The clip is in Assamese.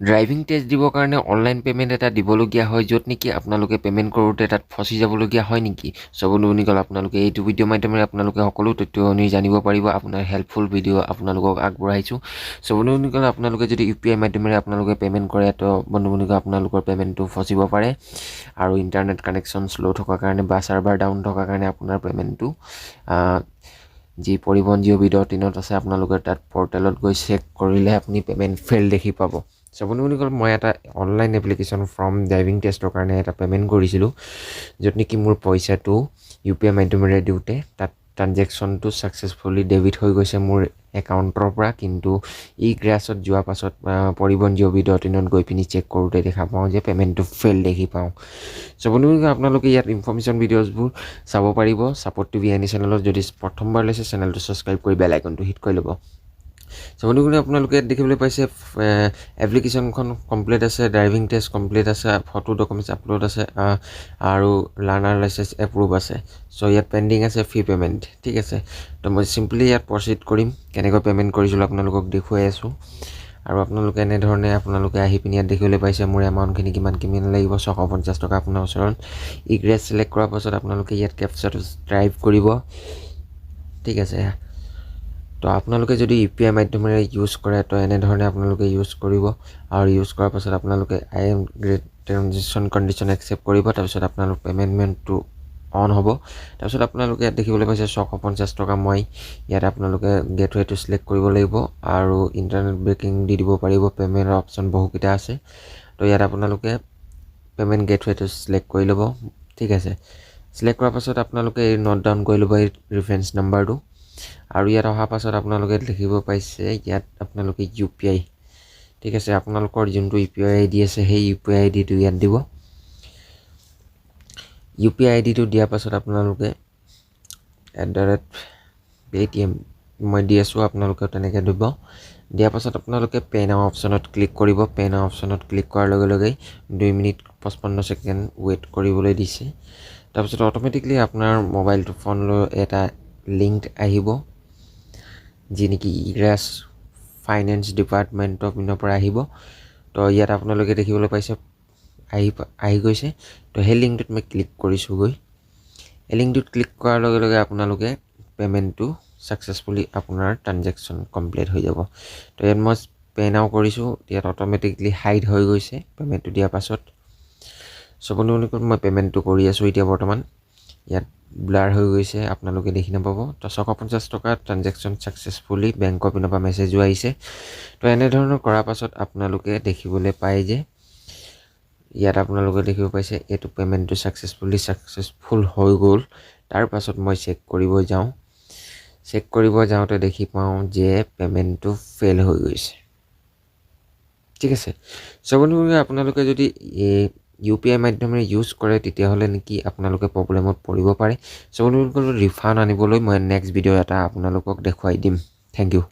ড্ৰাইভিং টেষ্ট দিবৰ কাৰণে অনলাইন পে'মেণ্ট এটা দিবলগীয়া হয় য'ত নেকি আপোনালোকে পে'মেণ্ট কৰোঁতে তাত ফচি যাবলগীয়া হয় নেকি? বন্ধুসকল আপোনালোকে এইটো ভিডিঅ' মাধ্যমেৰে আপোনালোকে সকলো তথ্য জানিব পাৰিব। আপোনাৰ হেল্পফুল ভিডিঅ' আপোনালোকক আগবঢ়াইছোঁ। বন্ধুসকল আপোনালোকে যদি UPI মাধ্যমেৰে আপোনালোকে পে'মেণ্ট কৰে তো বন্ধুসকল আপোনালোকৰ পে'মেণ্টটো ফচিব পাৰে আৰু ইণ্টাৰনেট কানেকশ্যন শ্ল' থকাৰ কাৰণে বা চাৰ্ভাৰ ডাউন থকাৰ কাৰণে আপোনাৰ পে'মেণ্টটো যি পৰিবহণ জিঅ'.in আছে আপোনালোকে তাত পৰ্টেলত গৈ চেক কৰিলে আপুনি পে'মেণ্ট ফেইল দেখি পাব। বন্ধুসকল মই এটা অনলাইন এপ্লিকেশ্যন ফ্ৰম ড্ৰাইভিং টেষ্টৰ কাৰণে এটা পে'মেণ্ট কৰিছিলোঁ য'ত নেকি মোৰ পইচাটো UPI মাধ্যমেৰে দিওঁতে তাত ট্ৰানজেকশ্যনটো ছাকচেছফুলি ডেবিট হৈ গৈছে মোৰ একাউণ্টৰ পৰা, কিন্তু গ্ৰাছত যোৱাৰ পাছত পৰিবহণ জিঅ'.in গৈ পিনি চেক কৰোঁতে দেখা পাওঁ যে পে'মেণ্টটো ফেইল দেখি পাওঁ। বন্ধুসকল আপোনালোকে ইয়াত ইনফৰ্মেশ্যন ভিডিঅ'ছবোৰ চাব পাৰিব। ছাপৰ্ট টু বি এনি চেনেলত যদি প্ৰথমবাৰ লৈছে চেনেলটো ছাবস্ক্ৰাইব কৰি বেল আইকনটো হিট কৰি ল'ব। বন্ধুসকল আপোনালোকে দেখিবলৈ পাইছে এপ্লিকেশ্যনখন কমপ্লিট আছে, ড্ৰাইভিং টেষ্ট কমপ্লিট আছে, ফটো ডকুমেণ্টছ আপলোড আছে আৰু লাৰ্ণাৰ লাইচেঞ্চ এপ্ৰুভ আছে। ইয়াত পেণ্ডিং আছে ফি পে'মেণ্ট, ঠিক আছে। তো মই চিম্পলি ইয়াত প্ৰচিড কৰিম। কেনেকৈ পে'মেণ্ট কৰিছিলোঁ আপোনালোকক দেখুৱাই আছোঁ আৰু আপোনালোকে এনেধৰণে আপোনালোকে আহি পিনি ইয়াত দেখিবলৈ পাইছে মোৰ এমাউণ্টখিনি কিমান লাগিব 650 টকা আপোনাৰ ওচৰত। গ্ৰেছ ছিলেক্ট কৰাৰ পাছত আপোনালোকে ইয়াত কেপচাটো টাইপ কৰিব, ঠিক আছে। তো আপোনালোকে যদি UPI মাধ্যমেৰে ইউজ কৰে তো এনেধৰণে আপোনালোকে ইউজ কৰিব আৰু ইউজ কৰাৰ পাছত আপোনালোকে I am great transaction condition accept কৰিব। তাৰপিছত আপোনালোক পে'মেণ্টটো অন হ'ব। তাৰপিছত আপোনালোকে ইয়াত দেখিবলৈ পাইছে 650 টকা। মই ইয়াত আপোনালোকে গেটৱেটো ছিলেক্ট কৰিব লাগিব আৰু ইণ্টাৰনেট বেংকিং দি দিব পাৰিব। পে'মেণ্টৰ অপশ্যন বহুকেইটা আছে। তো ইয়াত আপোনালোকে পে'মেণ্ট গেটৱেটো ছিলেক্ট কৰি ল'ব, ঠিক আছে। ছিলেক্ট কৰাৰ পাছত আপোনালোকে এই নোট ডাউন কৰি ল'ব এই ৰেফাৰেঞ্চ নাম্বাৰটো আৰু ইয়াত অহাৰ পাছত আপোনালোকে দেখিব পাইছে ইয়াত আপোনালোকে UPI, ঠিক আছে। আপোনালোকৰ যোনটো UPI ID আছে সেই UPI IDটো ইয়াত দিব। UPI IDটো দিয়াৰ পাছত আপোনালোকে @Paytm মই দি আছোঁ, আপোনালোকে তেনেকৈ দিব। দিয়াৰ পাছত আপোনালোকে পে' নাও অপশ্যনত ক্লিক কৰিব। পে' নাও অপশ্যনত ক্লিক কৰাৰ লগে লগেই 2 মিনিট 55 ছেকেণ্ড ৱেইট কৰিবলৈ দিছে। তাৰপিছত অট'মেটিকলি আপোনাৰ মোবাইলটো ফোনলৈ এটা লিংক আহিব যি নেকি গ্ৰাছ ফাইনেন্স ডিপাৰ্টমেণ্টৰ পিনৰ পৰা আহিব। তো ইয়াত আপোনালোকে দেখিবলৈ পাইছে আহি গৈছে। তো সেই লিংকটোত মই ক্লিক কৰিছোঁ গৈ। এই লিংকটোত ক্লিক কৰাৰ লগে লগে আপোনালোকে পে'মেণ্টটো ছাকচেছফুলি আপোনাৰ ট্ৰানজেকশ্যন কমপ্লিট হৈ যাব। তো ইয়াত মই পে' নাও কৰিছোঁ, ইয়াত অট'মেটিকলি হাইড হৈ গৈছে পে'মেণ্টটো দিয়াৰ পাছত। বন্ধুসকল মই পে'মেণ্টটো কৰি আছোঁ এতিয়া বৰ্তমান। ইয়াত ব্লাৰ হৈ গৈছে, আপোনালোকে দেখি নাপাব। তো 650 টকা ট্ৰানজেকশ্যন ছাকচেছফুলি বেংকৰ পিনৰ পৰা মেছেজো আহিছে। তো এনেধৰণৰ কৰাৰ পাছত আপোনালোকে দেখিবলৈ পায় যে ইয়াত আপোনালোকে দেখিব পাইছে এইটো পে'মেণ্টটো ছাকচেছফুল হৈ গ'ল। তাৰ পাছত মই চেক কৰিব যাওঁতে দেখি পাওঁ যে পে'মেণ্টটো ফেইল হৈ গৈছে, ঠিক আছে। বন্ধুসকল আপোনালোকে যদি UPI মাধ্যমেৰে ইউজ কৰে তেতিয়াহ'লে নেকি আপোনালোকে প্ৰব্লেমত পৰিব পাৰে। বন্ধুসকল ৰিফাণ্ড আনিবলৈ মই নেক্সট ভিডিঅ' এটা আপোনালোকক দেখুৱাই দিম। Thank U.